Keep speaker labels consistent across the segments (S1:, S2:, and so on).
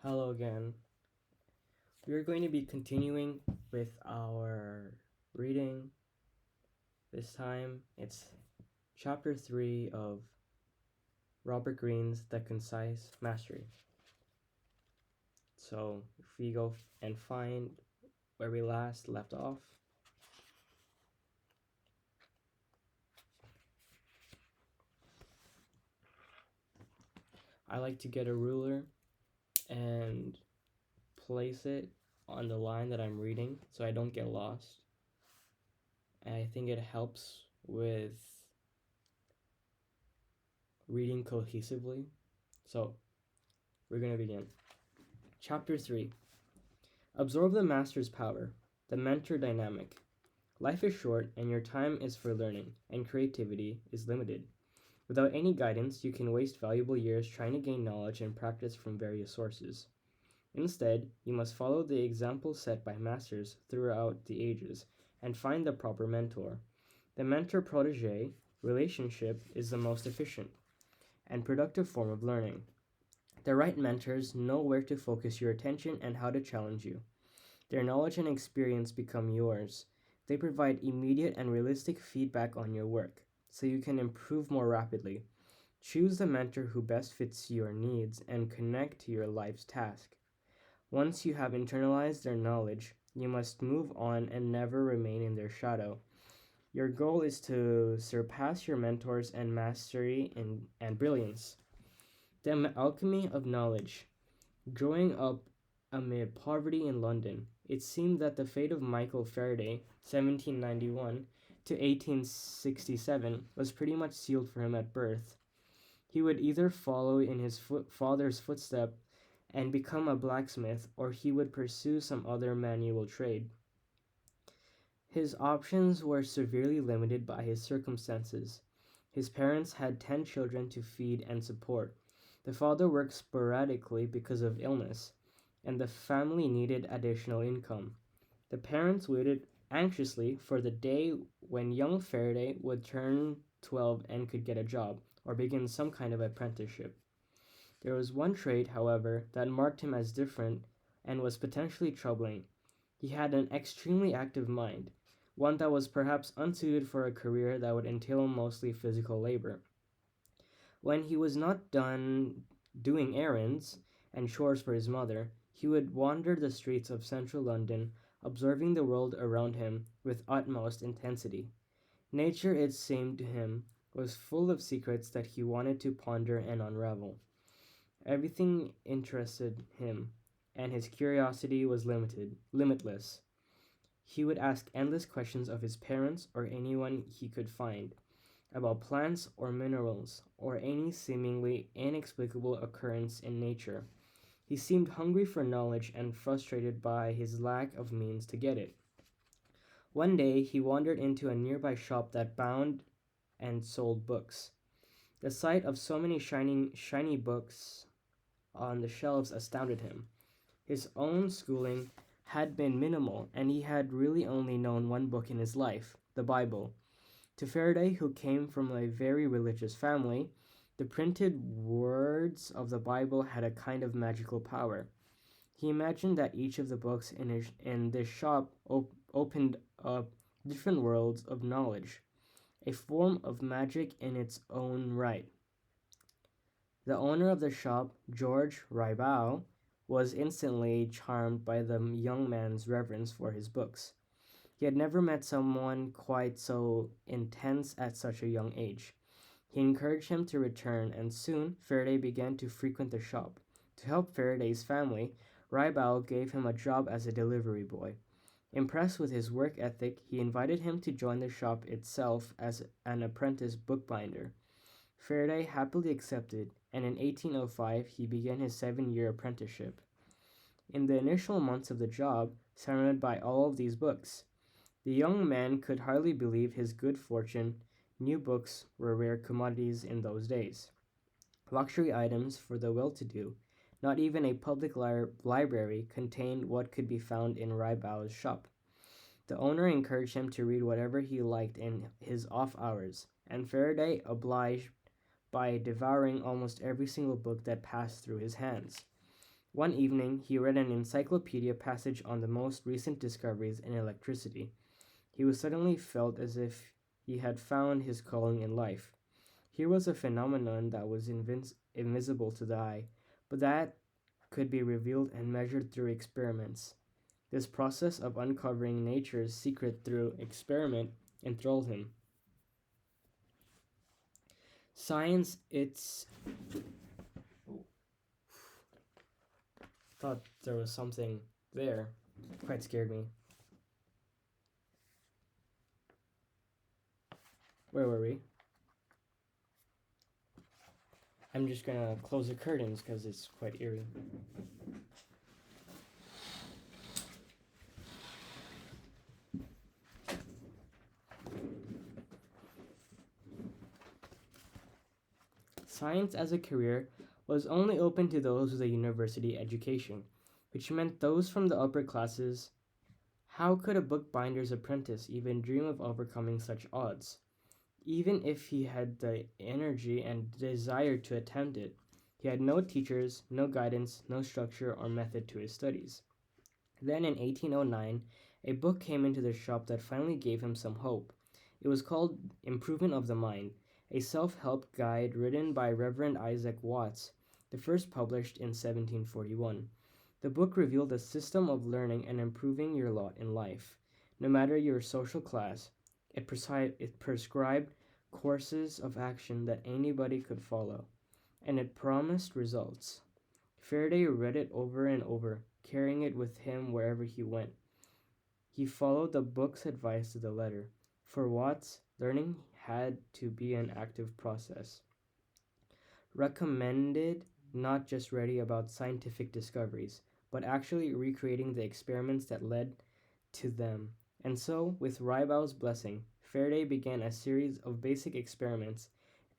S1: Hello again. We're going to be continuing with our reading. This time it's chapter 3 of Robert Greene's The Concise Mastery. So, if we go and find where we last left off, I like to get a ruler and place it on the line that I'm reading so I don't get lost. And I think it helps with reading cohesively. So, we're going to begin. Chapter 3. Absorb the master's power, the mentor dynamic. Life is short, and your time is for learning, and creativity is limited. Without any guidance, you can waste valuable years trying to gain knowledge and practice from various sources. Instead, you must follow the example set by masters throughout the ages and find the proper mentor. The mentor protege relationship is the most efficient and productive form of learning. The right mentors know where to focus your attention and how to challenge you. Their knowledge and experience become yours. They provide immediate and realistic feedback on your work, so you can improve more rapidly. Choose the mentor who best fits your needs and connect to your life's task. Once you have internalized their knowledge, you must move on and never remain in their shadow. Your goal is to surpass your mentors in mastery and brilliance. The alchemy of knowledge. Growing up amid poverty in London, it seemed that the fate of Michael Faraday, 1791 to 1867, was pretty much sealed for him at birth. He would either follow in his father's footsteps and become a blacksmith, or he would pursue some other manual trade. His options were severely limited by his circumstances. His parents had 10 children to feed and support. The father worked sporadically because of illness, and the family needed additional income. The parents waited anxiously for the day when young Faraday would turn 12 and could get a job or begin some kind of apprenticeship. There was one trait, however, that marked him as different and was potentially troubling. He had an extremely active mind, one that was perhaps unsuited for a career that would entail mostly physical labor. When he was not done doing errands and chores for his mother, he would wander the streets of central London, observing the world around him with utmost intensity. Nature, it seemed to him, was full of secrets that he wanted to ponder and unravel. Everything interested him, and his curiosity was limitless. He would ask endless questions of his parents or anyone he could find about plants or minerals or any seemingly inexplicable occurrence in nature. He seemed hungry for knowledge and frustrated by his lack of means to get it. One day he wandered into a nearby shop that bound and sold books. The sight of so many shiny books on the shelves astounded him. His own schooling had been minimal, and he had really only known one book in his life, the Bible. To Faraday, who came from a very religious family, the printed words of the Bible had a kind of magical power. He imagined that each of the books in this shop opened up different worlds of knowledge, a form of magic in its own right. The owner of the shop, George Ribau, was instantly charmed by the young man's reverence for his books. He had never met someone quite so intense at such a young age. He encouraged him to return, and soon Faraday began to frequent the shop. To help Faraday's family, Ribau gave him a job as a delivery boy. Impressed with his work ethic, he invited him to join the shop itself as an apprentice bookbinder. Faraday happily accepted, and in 1805 he began his 7-year apprenticeship. In the initial months of the job, surrounded by all of these books, the young man could hardly believe his good fortune. New books were rare commodities in those days, luxury items for the well-to-do. Not even a public library contained what could be found in Ribau's shop. The owner encouraged him to read whatever he liked in his off hours, and Faraday obliged by devouring almost every single book that passed through his hands. One evening, he read an encyclopedia passage on the most recent discoveries in electricity. He was suddenly felt as if he had found his calling in life. Here was a phenomenon that was invisible to the eye, but that could be revealed and measured through experiments. This process of uncovering nature's secret through experiment enthralled him. Science, it's. Thought there was something there. Quite scared me. Where were we? I'm just gonna close the curtains because it's quite eerie. Science as a career was only open to those with a university education, which meant those from the upper classes. How could a bookbinder's apprentice even dream of overcoming such odds? Even if he had the energy and desire to attempt it, he had no teachers, no guidance, no structure or method to his studies. Then in 1809, a book came into the shop that finally gave him some hope. It was called Improvement of the Mind, a self help guide written by Reverend Isaac Watts, the first published in 1741. The book revealed a system of learning and improving your lot in life, no matter your social class. It prescribed courses of action that anybody could follow, and it promised results. Faraday read it over and over, carrying it with him wherever he went. He followed the book's advice to the letter. For Watts, learning had to be an active process. Recommended not just ready about scientific discoveries, but actually recreating the experiments that led to them. And so, with Ribau's blessing, Faraday began a series of basic experiments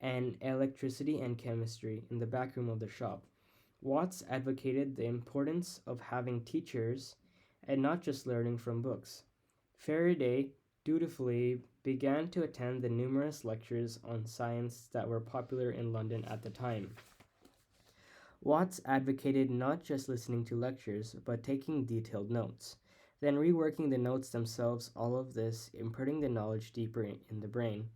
S1: in electricity and chemistry in the back room of the shop. Watts advocated the importance of having teachers and not just learning from books. Faraday dutifully began to attend the numerous lectures on science that were popular in London at the time. Watts advocated not just listening to lectures, but taking detailed notes, then reworking the notes themselves, all of this imparting the knowledge deeper in the brain.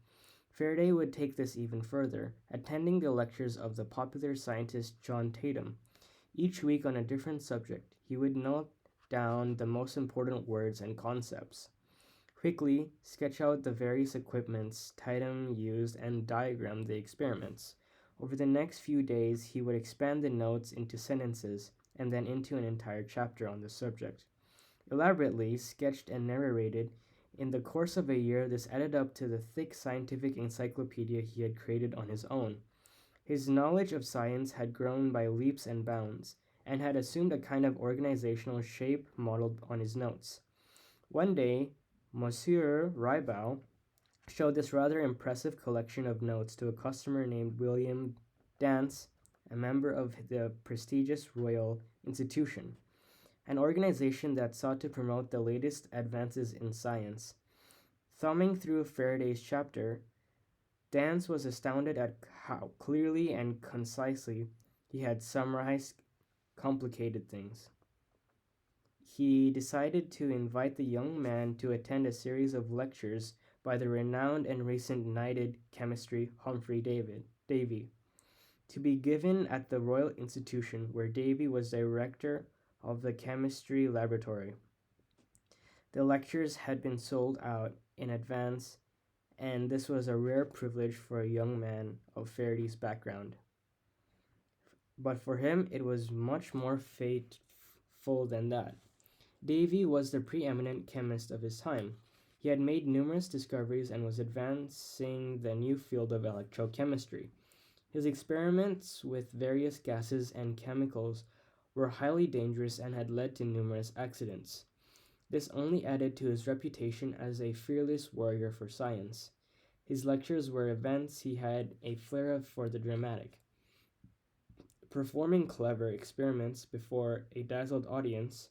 S1: Faraday would take this even further, attending the lectures of the popular scientist John Tatum. Each week on a different subject, he would note down the most important words and concepts. Quickly sketch out the various equipments Tatum used and diagram the experiments. Over the next few days, he would expand the notes into sentences and then into an entire chapter on the subject. Elaborately sketched and narrated, in the course of a year, this added up to the thick scientific encyclopedia he had created on his own. His knowledge of science had grown by leaps and bounds, and had assumed a kind of organizational shape modeled on his notes. One day, Monsieur Ribau showed this rather impressive collection of notes to a customer named William Dance, a member of the prestigious Royal Institution, an organization that sought to promote the latest advances in science. Thumbing through Faraday's chapter, Dance was astounded at how clearly and concisely he had summarized complicated things. He decided to invite the young man to attend a series of lectures by the renowned and recent knighted chemistry Humphrey Davy, to be given at the Royal Institution, where Davy was director of the chemistry laboratory. The lectures had been sold out in advance, and this was a rare privilege for a young man of Faraday's background. But for him, it was much more fateful than that. Davy was the preeminent chemist of his time. He had made numerous discoveries and was advancing the new field of electrochemistry. His experiments with various gases and chemicals were highly dangerous and had led to numerous accidents. This only added to his reputation as a fearless warrior for science. His lectures were events he had a flair for the dramatic. Performing clever experiments before a dazzled audience,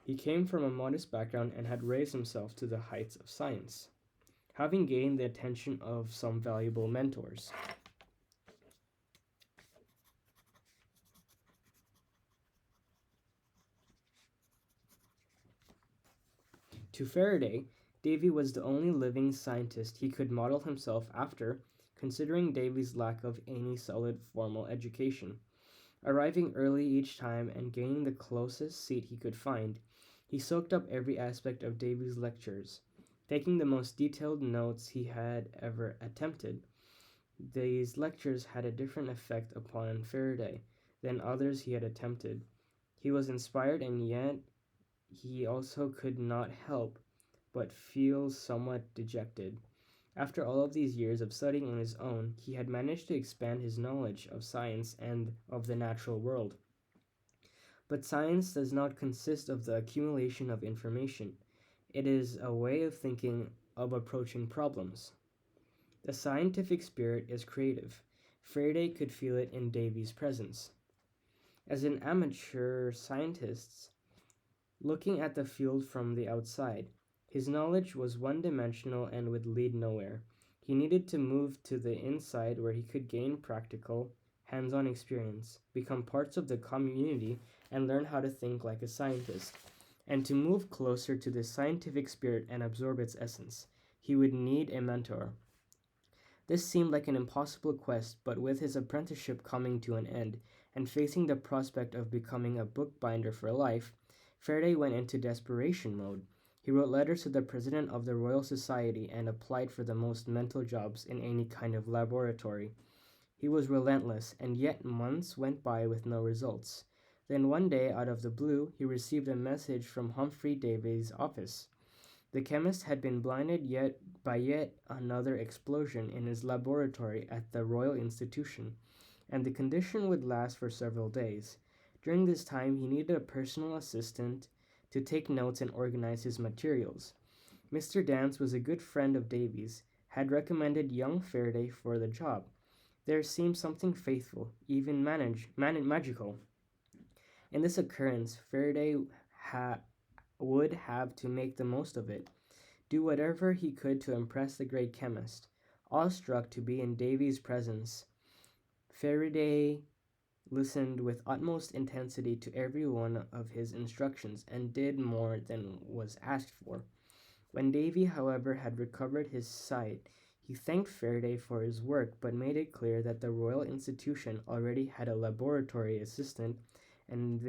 S1: he came from a modest background and had raised himself to the heights of science, having gained the attention of some valuable mentors. To Faraday, Davy was the only living scientist he could model himself after, considering Davy's lack of any solid formal education. Arriving early each time and gaining the closest seat he could find, he soaked up every aspect of Davy's lectures, taking the most detailed notes he had ever attempted. These lectures had a different effect upon Faraday than others he had attempted. He was inspired, and yet he also could not help but feel somewhat dejected. After all of these years of studying on his own, he had managed to expand his knowledge of science and of the natural world. But science does not consist of the accumulation of information. It is a way of thinking, of approaching problems. The scientific spirit is creative. Faraday could feel it in Davy's presence. As an amateur scientist, looking at the field from the outside, his knowledge was one dimensional and would lead nowhere. He needed to move to the inside where he could gain practical, hands on experience, become parts of the community, and learn how to think like a scientist. And to move closer to the scientific spirit and absorb its essence, he would need a mentor. This seemed like an impossible quest, but with his apprenticeship coming to an end and facing the prospect of becoming a bookbinder for life, Faraday went into desperation mode. He wrote letters to the president of the Royal Society and applied for the most mental jobs in any kind of laboratory. He was relentless, and yet months went by with no results. Then one day, out of the blue, he received a message from Humphrey Davy's office. The chemist had been blinded by yet another explosion in his laboratory at the Royal Institution, and the condition would last for several days. During this time, he needed a personal assistant to take notes and organize his materials. Mr. Dance was a good friend of Davy's, had recommended young Faraday for the job. There seemed something faithful, even magical. In this occurrence, Faraday would have to make the most of it, do whatever he could to impress the great chemist. Awestruck to be in Davy's presence, Faraday listened with utmost intensity to every one of his instructions and did more than was asked for. When Davy, however, had recovered his sight, he thanked Faraday for his work but made it clear that the Royal Institution already had a laboratory assistant and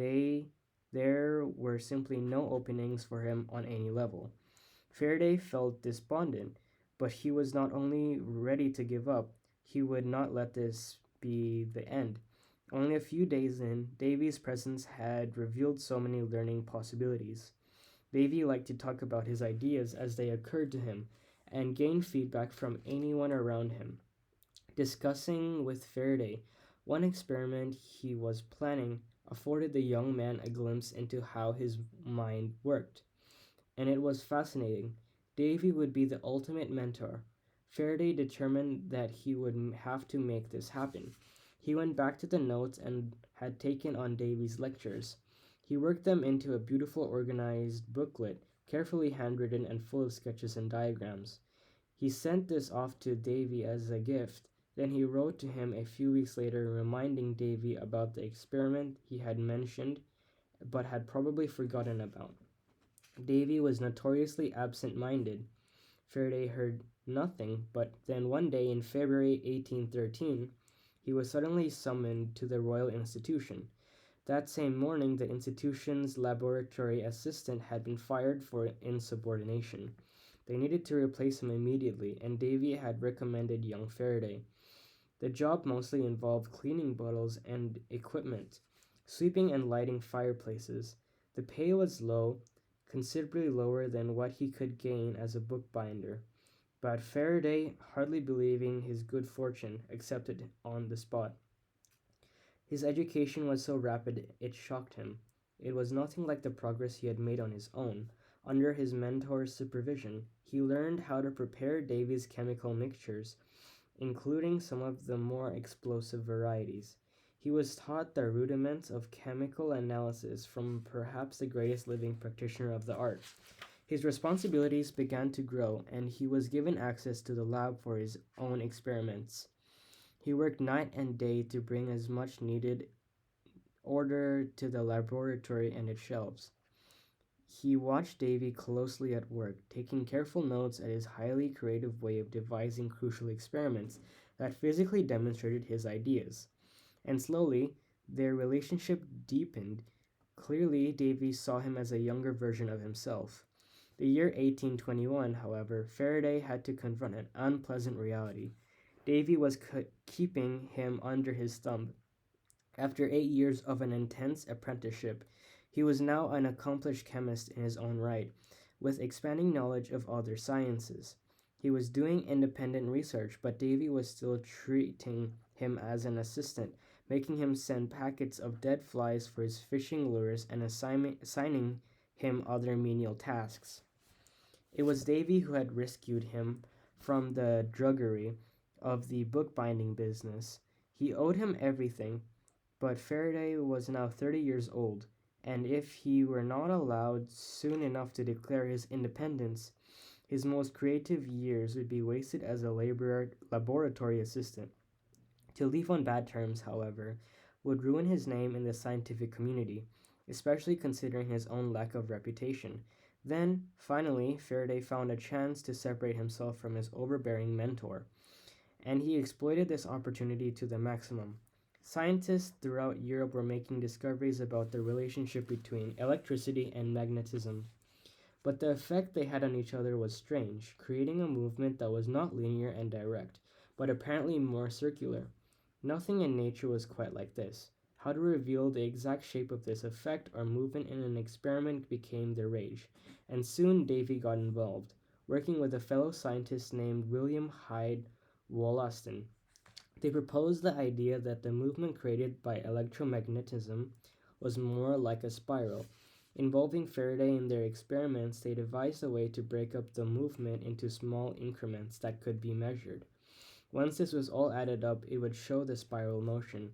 S1: there were simply no openings for him on any level. Faraday felt despondent, but he was not only ready to give up, he would not let this be the end. Only a few days in, Davy's presence had revealed so many learning possibilities. Davy liked to talk about his ideas as they occurred to him and gain feedback from anyone around him. Discussing with Faraday one experiment he was planning afforded the young man a glimpse into how his mind worked, and it was fascinating. Davy would be the ultimate mentor. Faraday determined that he would have to make this happen. He went back to the notes and had taken on Davy's lectures. He worked them into a beautiful organized booklet, carefully handwritten and full of sketches and diagrams. He sent this off to Davy as a gift. Then he wrote to him a few weeks later reminding Davy about the experiment he had mentioned but had probably forgotten about. Davy was notoriously absent-minded. Faraday heard nothing, but then one day in February 1813, he was suddenly summoned to the Royal Institution. That same morning, the institution's laboratory assistant had been fired for insubordination. They needed to replace him immediately, and Davy had recommended young Faraday. The job mostly involved cleaning bottles and equipment, sweeping and lighting fireplaces. The pay was low, considerably lower than what he could gain as a bookbinder, but Faraday, hardly believing his good fortune, accepted on the spot. His education was so rapid it shocked him. It was nothing like the progress he had made on his own. Under his mentor's supervision, he learned how to prepare Davy's chemical mixtures, including some of the more explosive varieties. He was taught the rudiments of chemical analysis from perhaps the greatest living practitioner of the art. His responsibilities began to grow, and he was given access to the lab for his own experiments. He worked night and day to bring as much needed order to the laboratory and its shelves. He watched Davy closely at work, taking careful notes at his highly creative way of devising crucial experiments that physically demonstrated his ideas. And slowly, their relationship deepened. Clearly, Davy saw him as a younger version of himself. The year 1821, however, Faraday had to confront an unpleasant reality. Davy was keeping him under his thumb. After 8 years of an intense apprenticeship, he was now an accomplished chemist in his own right, with expanding knowledge of other sciences. He was doing independent research, but Davy was still treating him as an assistant, making him send packets of dead flies for his fishing lures and assigning him other menial tasks. It was Davy who had rescued him from the druggery of the bookbinding business. He owed him everything, but Faraday was now 30 years old, and if he were not allowed soon enough to declare his independence, his most creative years would be wasted as a laboratory assistant. To leave on bad terms, however, would ruin his name in the scientific community, especially considering his own lack of reputation. Then, finally, Faraday found a chance to separate himself from his overbearing mentor, and he exploited this opportunity to the maximum. Scientists throughout Europe were making discoveries about the relationship between electricity and magnetism, but the effect they had on each other was strange, creating a movement that was not linear and direct, but apparently more circular. Nothing in nature was quite like this. How to reveal the exact shape of this effect or movement in an experiment became the rage, and soon Davy got involved, working with a fellow scientist named William Hyde Wollaston. They proposed the idea that the movement created by electromagnetism was more like a spiral. Involving Faraday in their experiments, they devised a way to break up the movement into small increments that could be measured. Once this was all added up, it would show the spiral motion.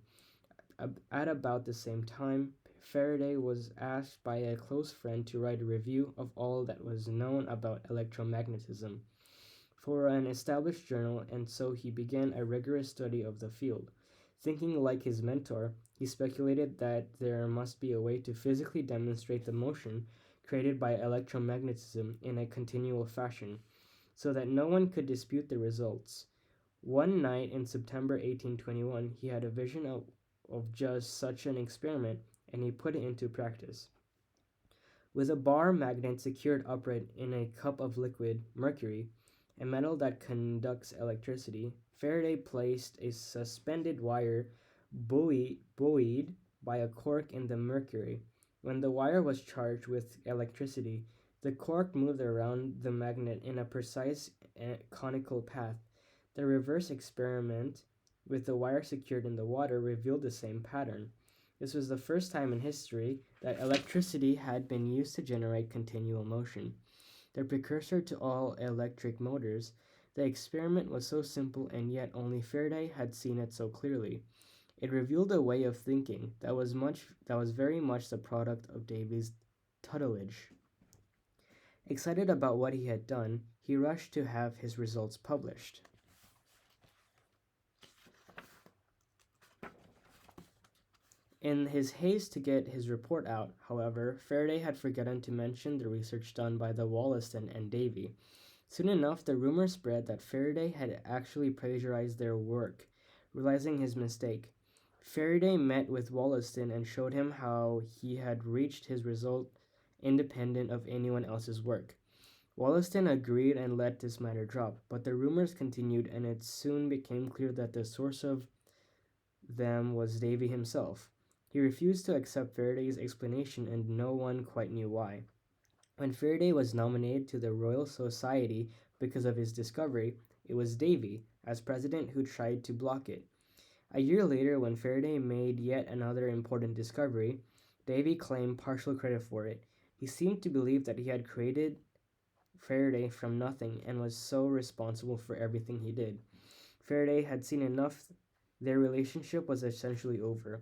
S1: At about the same time, Faraday was asked by a close friend to write a review of all that was known about electromagnetism for an established journal, and so he began a rigorous study of the field. Thinking like his mentor, he speculated that there must be a way to physically demonstrate the motion created by electromagnetism in a continual fashion, so that no one could dispute the results. One night in September 1821, he had a vision of just such an experiment, and he put it into practice. With a bar magnet secured upright in a cup of liquid mercury, a metal that conducts electricity, Faraday placed a suspended wire buoyed by a cork in the mercury. When the wire was charged with electricity, the cork moved around the magnet in a precise conical path. The reverse experiment, with the wire secured in the water, revealed the same pattern. This was the first time in history that electricity had been used to generate continual motion. The precursor to all electric motors, the experiment was so simple, and yet only Faraday had seen it so clearly. It revealed a way of thinking that was very much the product of Davy's tutelage. Excited about what he had done, he rushed to have his results published. In his haste to get his report out, however, Faraday had forgotten to mention the research done by the Wollaston and Davy. Soon enough, the rumor spread that Faraday had actually plagiarized their work. Realizing his mistake, Faraday met with Wollaston and showed him how he had reached his result independent of anyone else's work. Wollaston agreed and let this matter drop, but the rumors continued, and it soon became clear that the source of them was Davy himself. He refused to accept Faraday's explanation, and no one quite knew why. When Faraday was nominated to the Royal Society because of his discovery, it was Davy, as president, who tried to block it. A year later, when Faraday made yet another important discovery, Davy claimed partial credit for it. He seemed to believe that he had created Faraday from nothing and was so responsible for everything he did. Faraday had seen enough. Their relationship was essentially over.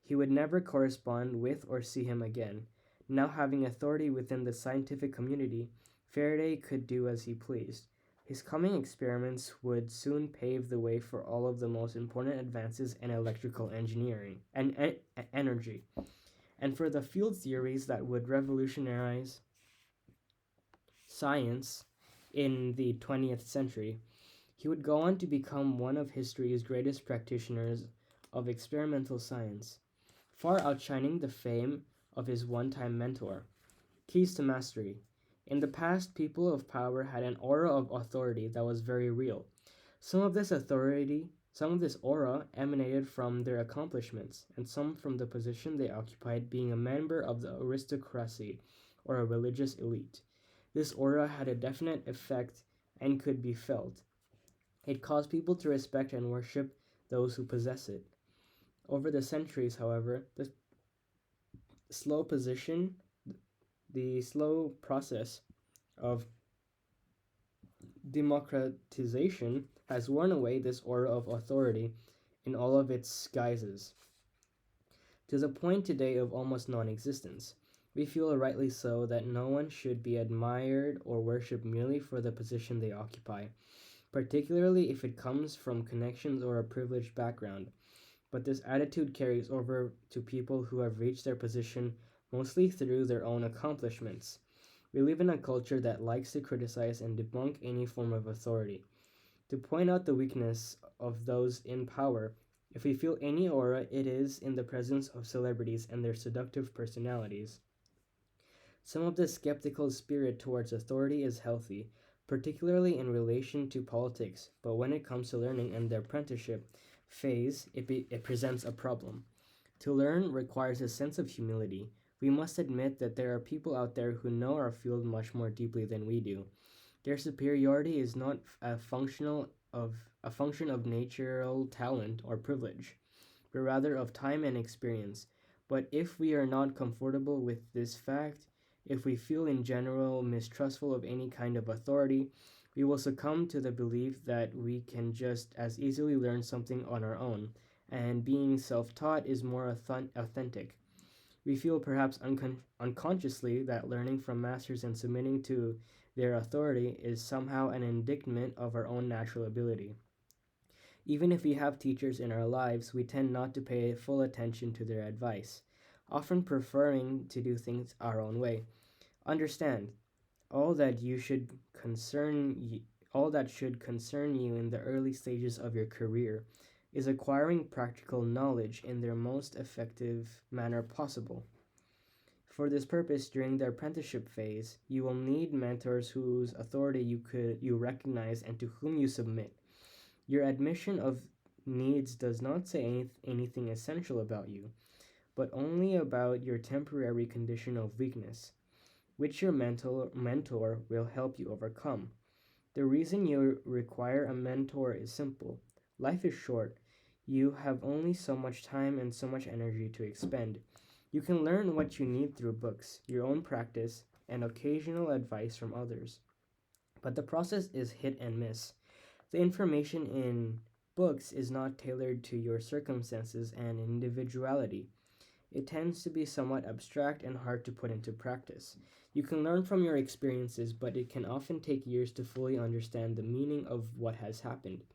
S1: He would never correspond with or see him again. Now having authority within the scientific community, Faraday could do as he pleased. His coming experiments would soon pave the way for all of the most important advances in electrical engineering and energy, and for the field theories that would revolutionize science in the 20th century. He would go on to become one of history's greatest practitioners of experimental science, far outshining the fame of his one time mentor. Keys to mastery. In the past, people of power had an aura of authority that was very real. Some of this aura emanated from their accomplishments, and some from the position they occupied being a member of the aristocracy or a religious elite. This aura had a definite effect and could be felt. It caused people to respect and worship those who possess it. Over the centuries, however, slow position, the slow process of democratization has worn away this aura of authority in all of its guises, to the point today of almost non existence. We feel rightly so that no one should be admired or worshipped merely for the position they occupy, particularly if it comes from connections or a privileged background. But this attitude carries over to people who have reached their position mostly through their own accomplishments. We live in a culture that likes to criticize and debunk any form of authority, to point out the weakness of those in power. If we feel any aura, it is in the presence of celebrities and their seductive personalities. Some of the skeptical spirit towards authority is healthy, particularly in relation to politics, but when it comes to learning and the apprenticeship phase, it presents a problem. To learn requires a sense of humility. We must admit that there are people out there who know our field much more deeply than we do. Their superiority is not a function of natural talent or privilege, but rather of time and experience. But if we are not comfortable with this fact, if we feel in general mistrustful of any kind of authority, we will succumb to the belief that we can just as easily learn something on our own, and being self taught is more authentic. We feel perhaps unconsciously that learning from masters and submitting to their authority is somehow an indictment of our own natural ability. Even if we have teachers in our lives, we tend not to pay full attention to their advice, often preferring to do things our own way. Understand, all that you should concern y- all that should concern you in the early stages of your career is acquiring practical knowledge in their most effective manner possible. For this purpose, during the apprenticeship phase, you will need mentors whose authority you recognize and to whom you submit. Your admission of needs does not say anything essential about you, but only about your temporary condition of weakness, which your mentor will help you overcome. The reason you require a mentor is simple. Life is short. You have only so much time and so much energy to expend. You can learn what you need through books, your own practice, and occasional advice from others. But the process is hit and miss. The information in books is not tailored to your circumstances and individuality. It tends to be somewhat abstract and hard to put into practice. You can learn from your experiences, but it can often take years to fully understand the meaning of what has happened.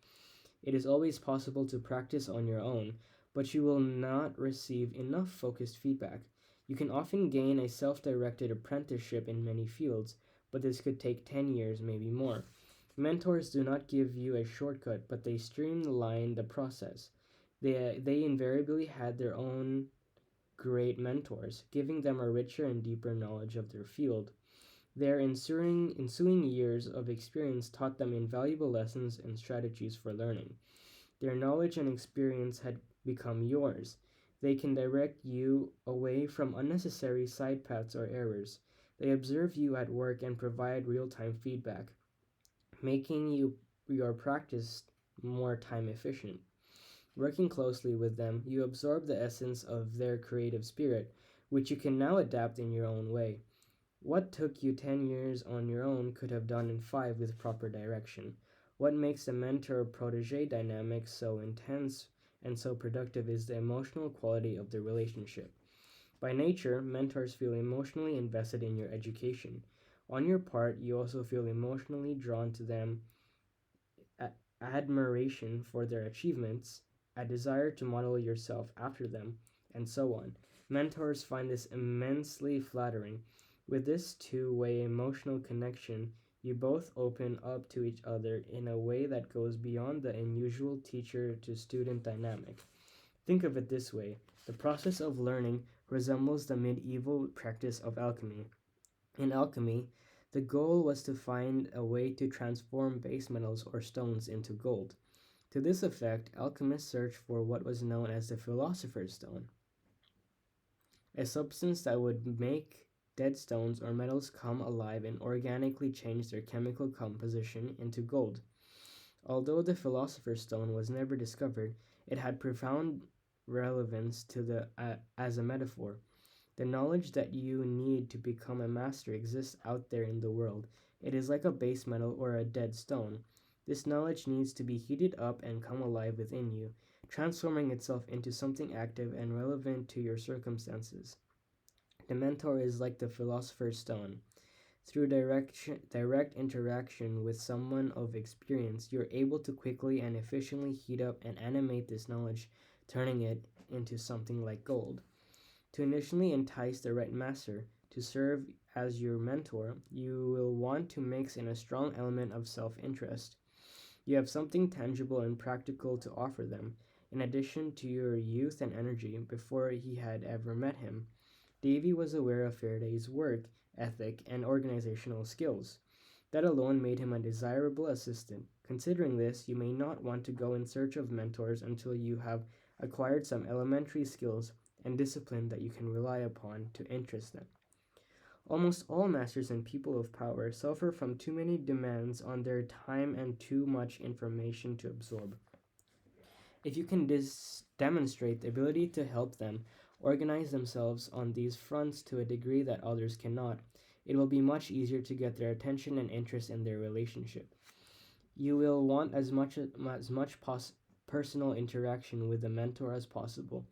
S1: It is always possible to practice on your own, but you will not receive enough focused feedback. You can often gain a self directed apprenticeship in many fields, but this could take 10 years, maybe more. Mentors do not give you a shortcut, but they streamline the process. They invariably had their own great mentors, giving them a richer and deeper knowledge of their field. Their ensuing years of experience taught them invaluable lessons and strategies for learning. Their knowledge and experience had become yours. They can direct you away from unnecessary side paths or errors. They observe you at work and provide real time feedback, making your practice more time efficient. Working closely with them, you absorb the essence of their creative spirit, which you can now adapt in your own way. What took you 10 years on your own could have done in 5 with proper direction. What makes the mentor protege dynamic so intense and so productive is the emotional quality of the relationship. By nature, mentors feel emotionally invested in your education. On your part, you also feel emotionally drawn to them, admiration for their achievements, a desire to model yourself after them, and so on. Mentors find this immensely flattering. With this two-way emotional connection, you both open up to each other in a way that goes beyond the usual teacher to student dynamic. Think of it this way: the process of learning resembles the medieval practice of alchemy. In alchemy, the goal was to find a way to transform base metals or stones into gold. To this effect, alchemists searched for what was known as the philosopher's stone, a substance that would make dead stones or metals come alive and organically change their chemical composition into gold. Although the philosopher's stone was never discovered, it had profound relevance to the as a metaphor. The knowledge that you need to become a master exists out there in the world. It is like a base metal or a dead stone. This knowledge needs to be heated up and come alive within you, transforming itself into something active and relevant to your circumstances. The mentor is like the philosopher's stone. Through direct interaction with someone of experience, you're able to quickly and efficiently heat up and animate this knowledge, turning it into something like gold. To initially entice the right master to serve as your mentor, you will want to mix in a strong element of self interest. You have something tangible and practical to offer them, in addition to your youth and energy before he had ever met him. Davy was aware of Faraday's work ethic and organizational skills. That alone made him a desirable assistant. Considering this, you may not want to go in search of mentors until you have acquired some elementary skills and discipline that you can rely upon to interest them. Almost all masters and people of power suffer from too many demands on their time and too much information to absorb. If you can demonstrate the ability to help them organize themselves on these fronts to a degree that others cannot, it will be much easier to get their attention and interest in their relationship. You will want as much personal interaction with the mentor as possible.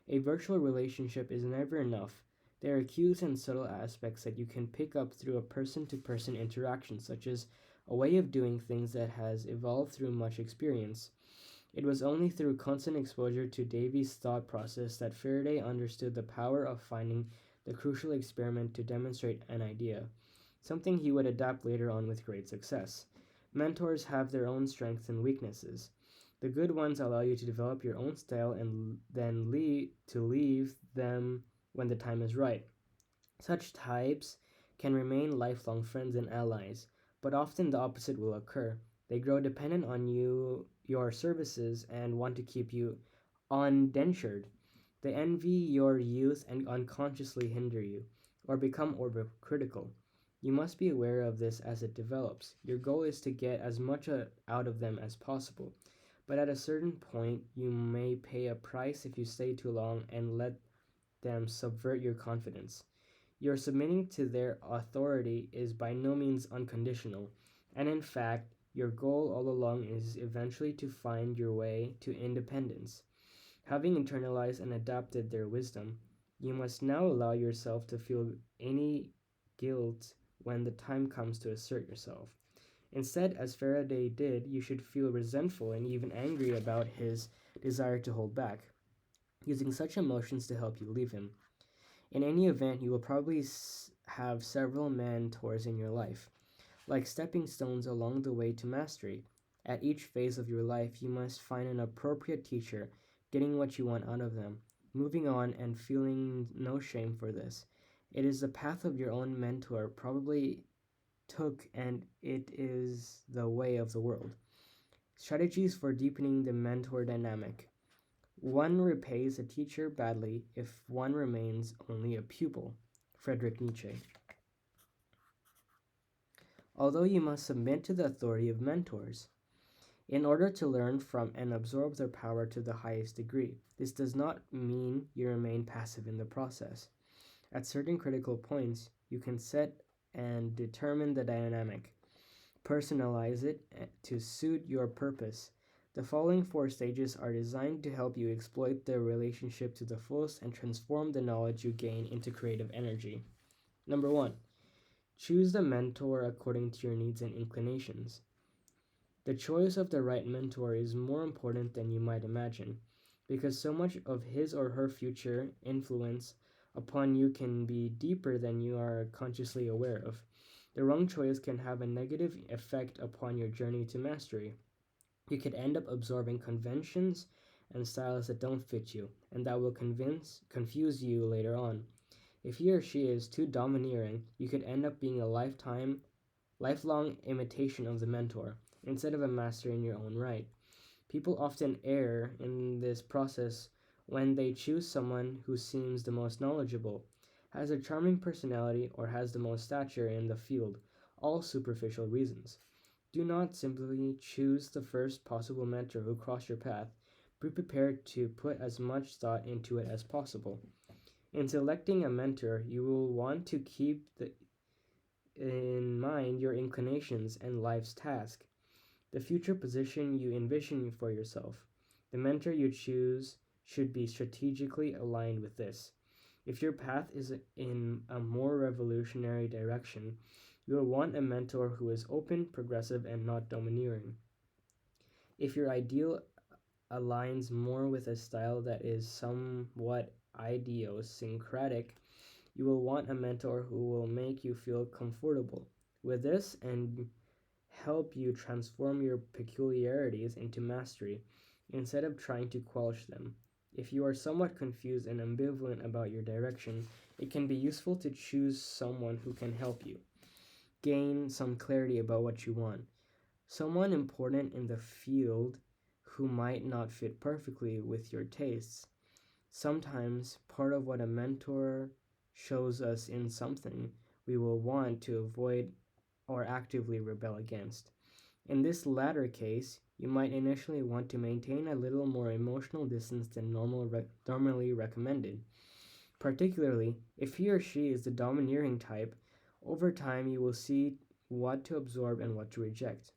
S1: A virtual relationship is never enough. There are cues and subtle aspects that you can pick up through a person to person interaction, such as a way of doing things that has evolved through much experience. It was only through constant exposure to Davy's thought process that Faraday understood the power of finding the crucial experiment to demonstrate an idea, something he would adapt later on with great success. Mentors have their own strengths and weaknesses. The good ones allow you to develop your own style and then leave them when the time is right. Such types can remain lifelong friends and allies, but often the opposite will occur. They grow dependent on your services, and want to keep you undentured. They envy your youth and unconsciously hinder you, or become overcritical. You must be aware of this as it develops. Your goal is to get as much out of them as possible, but at a certain point, you may pay a price if you stay too long and let them subvert your confidence. Your submitting to their authority is by no means unconditional, and in fact, your goal all along is eventually to find your way to independence. Having internalized and adapted their wisdom, you must now allow yourself to feel any guilt when the time comes to assert yourself. Instead, as Faraday did, you should feel resentful and even angry about his desire to hold back, using such emotions to help you leave him. In any event, you will probably have several mentors in your life, like stepping stones along the way to mastery. At each phase of your life, you must find an appropriate teacher, getting what you want out of them, moving on, and feeling no shame for this. It is the path of your own mentor probably took, and it is the way of the world. Strategies for deepening the mentor dynamic. One repays a teacher badly if one remains only a pupil. Friedrich Nietzsche. Although you must submit to the authority of mentors in order to learn from and absorb their power to the highest degree, this does not mean you remain passive in the process. At certain critical points, you can set and determine the dynamic, personalize it to suit your purpose. The following four stages are designed to help you exploit the relationship to the fullest and transform the knowledge you gain into creative energy. Number one, choose the mentor according to your needs and inclinations. The choice of the right mentor is more important than you might imagine, because so much of his or her future influence upon you can be deeper than you are consciously aware of. The wrong choice can have a negative effect upon your journey to mastery. You could end up absorbing conventions and styles that don't fit you, and that will confuse you later on. If he or she is too domineering, you could end up being a lifelong imitation of the mentor, instead of a master in your own right. People often err in this process when they choose someone who seems the most knowledgeable, has a charming personality, or has the most stature in the field, all superficial reasons. Do not simply choose the first possible mentor who crosses your path. Be prepared to put as much thought into it as possible. In selecting a mentor, you will want to keep in mind your inclinations and life's task, the future position you envision for yourself. The mentor you choose should be strategically aligned with this. If your path is in a more revolutionary direction, you will want a mentor who is open, progressive, and not domineering. If your ideal aligns more with a style that is somewhat idiosyncratic, you will want a mentor who will make you feel comfortable with this and help you transform your peculiarities into mastery instead of trying to quench them. If you are somewhat confused and ambivalent about your direction, it can be useful to choose someone who can help you gain some clarity about what you want. Someone important in the field who might not fit perfectly with your tastes. Sometimes part of what a mentor shows us in something we will want to avoid or actively rebel against. In this latter case, you might initially want to maintain a little more emotional distance than normally recommended. Particularly, if he or she is the domineering type, over time you will see what to absorb and what to reject.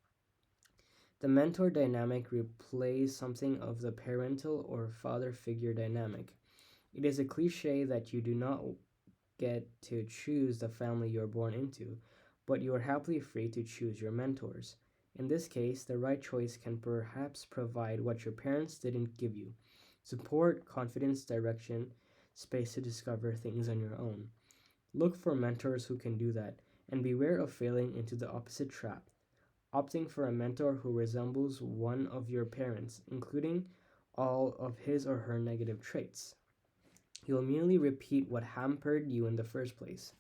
S1: The mentor dynamic replays something of the parental or father figure dynamic. It is a cliche that you do not get to choose the family you are born into, but you are happily free to choose your mentors. In this case, the right choice can perhaps provide what your parents didn't give you: support, confidence, direction, space to discover things on your own. Look for mentors who can do that, and beware of failing into the opposite trap, opting for a mentor who resembles one of your parents, including all of his or her negative traits. You'll merely repeat what hampered you in the first place.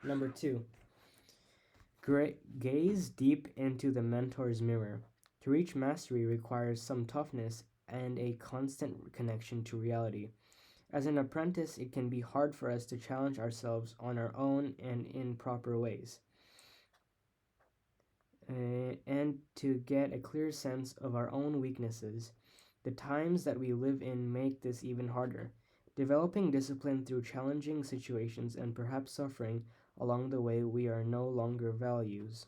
S1: Number two, gaze deep into the mentor's mirror. To reach mastery requires some toughness and a constant connection to reality. As an apprentice, it can be hard for us to challenge ourselves on our own and in proper ways, and to get a clear sense of our own weaknesses. The times that we live in make this even harder. Developing discipline through challenging situations and perhaps suffering along the way we are no longer values.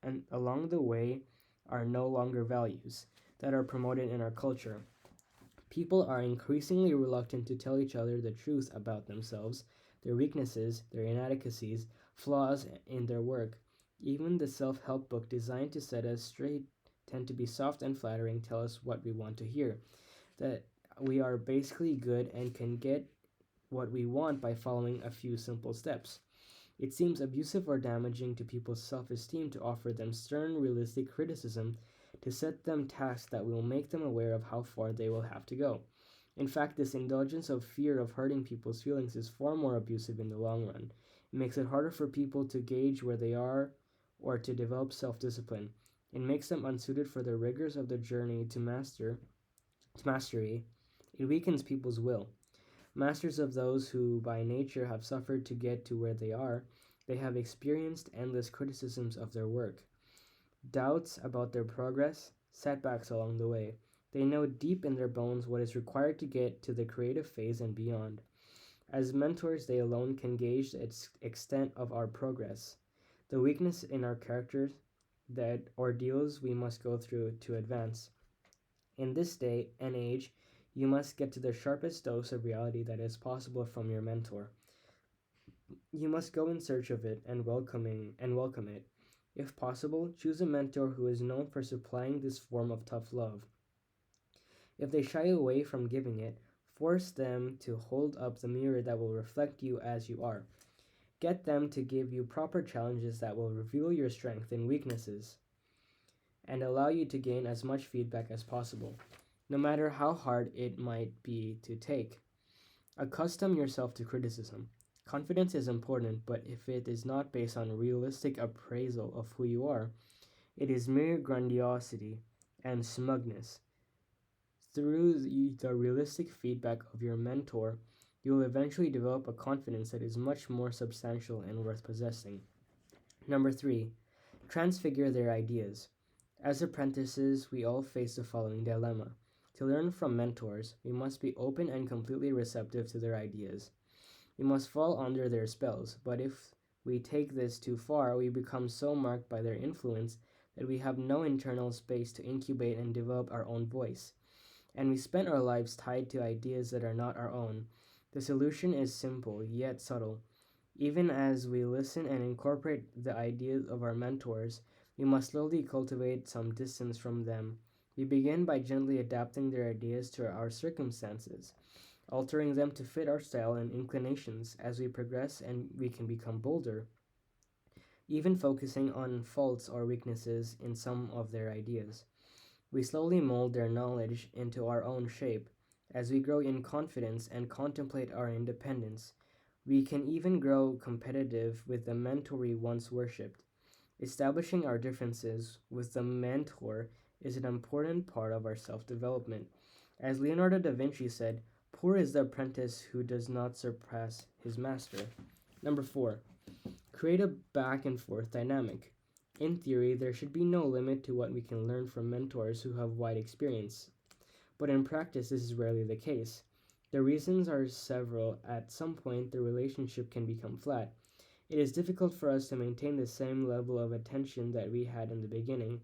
S1: And along the way are no longer values that are promoted in our culture. People are increasingly reluctant to tell each other the truth about themselves, their weaknesses, their inadequacies, flaws in their work. Even the self help book designed to set us straight tend to be soft and flattering, tell us what we want to hear. That we are basically good and can get what we want by following a few simple steps. It seems abusive or damaging to people's self esteem to offer them stern, realistic criticism, to set them tasks that will make them aware of how far they will have to go. In fact, this indulgence of fear of hurting people's feelings is far more abusive in the long run. It makes it harder for people to gauge where they are or to develop self discipline. It makes them unsuited for the rigors of the journey to mastery. It weakens people's will. Masters of those who by nature have suffered to get to where they are, they have experienced endless criticisms of their work, doubts about their progress, setbacks along the way. They know deep in their bones what is required to get to the creative phase and beyond. As mentors, they alone can gauge the extent of our progress, the weakness in our characters, the ordeals we must go through to advance. In this day and age, you must get to the sharpest dose of reality that is possible from your mentor. You must go in search of it and welcome it. If possible, choose a mentor who is known for supplying this form of tough love. If they shy away from giving it, Force them to hold up the mirror that will reflect you as you are. Get them to give you proper challenges that will reveal your strengths and weaknesses and allow you to gain as much feedback as possible, no matter how hard it might be to take. Accustom yourself to criticism. Confidence is important, but if it is not based on realistic appraisal of who you are, it is mere grandiosity and smugness. Through the realistic feedback of your mentor, you will eventually develop a confidence that is much more substantial and worth possessing. Number 3, transfigure their ideas. As apprentices, we all face the following dilemma. To learn from mentors, we must be open and completely receptive to their ideas. We must fall under their spells, but if we take this too far, we become so marked by their influence that we have no internal space to incubate and develop our own voice, and we spend our lives tied to ideas that are not our own. The solution is simple, yet subtle. Even as we listen and incorporate the ideas of our mentors, we must slowly cultivate some distance from them. We begin by gently adapting their ideas to our circumstances, altering them to fit our style and inclinations. As we progress and we can become bolder, even focusing on faults or weaknesses in some of their ideas. We slowly mold their knowledge into our own shape. As we grow in confidence and contemplate our independence, we can even grow competitive with the mentor we once worshipped. Establishing our differences with the mentor is an important part of our self development. As Leonardo da Vinci said, poor is the apprentice who does not surpass his master. Number 4, create a back and forth dynamic. In theory, there should be no limit to what we can learn from mentors who have wide experience. But in practice, this is rarely the case. The reasons are several. At some point, the relationship can become flat. It is difficult for us to maintain the same level of attention that we had in the beginning.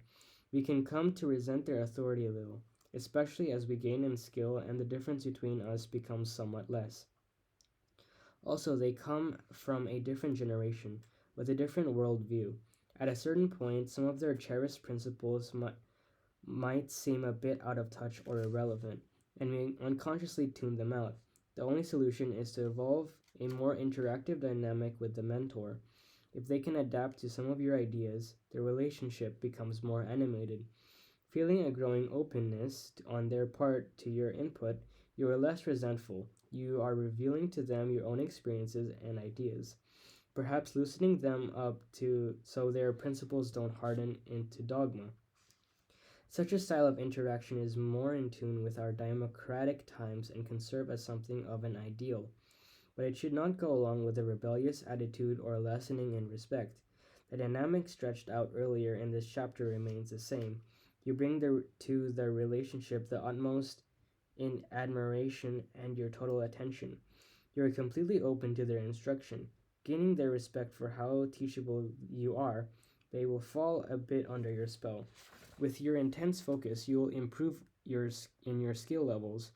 S1: We can come to resent their authority a little, especially as we gain in skill and the difference between us becomes somewhat less. Also, they come from a different generation, with a different worldview. At a certain point, some of their cherished principles might seem a bit out of touch or irrelevant, and we unconsciously tune them out. The only solution is to evolve a more interactive dynamic with the mentor. If they can adapt to some of your ideas, the relationship becomes more animated. Feeling a growing openness on their part to your input, you are less resentful. You are revealing to them your own experiences and ideas, perhaps loosening them up so their principles don't harden into dogma. Such a style of interaction is more in tune with our democratic times and can serve as something of an ideal, but it should not go along with a rebellious attitude or lessening in respect. The dynamic stretched out earlier in this chapter remains the same. You bring to the relationship the utmost in admiration and your total attention. You are completely open to their instruction. Gaining their respect for how teachable you are, they will fall a bit under your spell. With your intense focus, you will improve in your skill levels,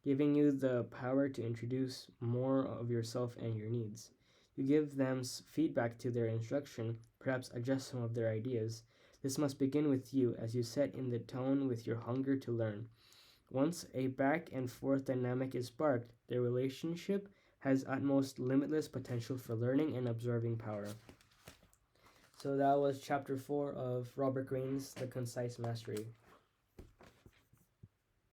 S1: giving you the power to introduce more of yourself and your needs. You give them feedback to their instruction, perhaps adjust some of their ideas. This must begin with you as you set in the tone with your hunger to learn. Once a back and forth dynamic is sparked, the relationship has utmost limitless potential for learning and absorbing power. So that was chapter 4 of Robert Greene's The Concise Mastery.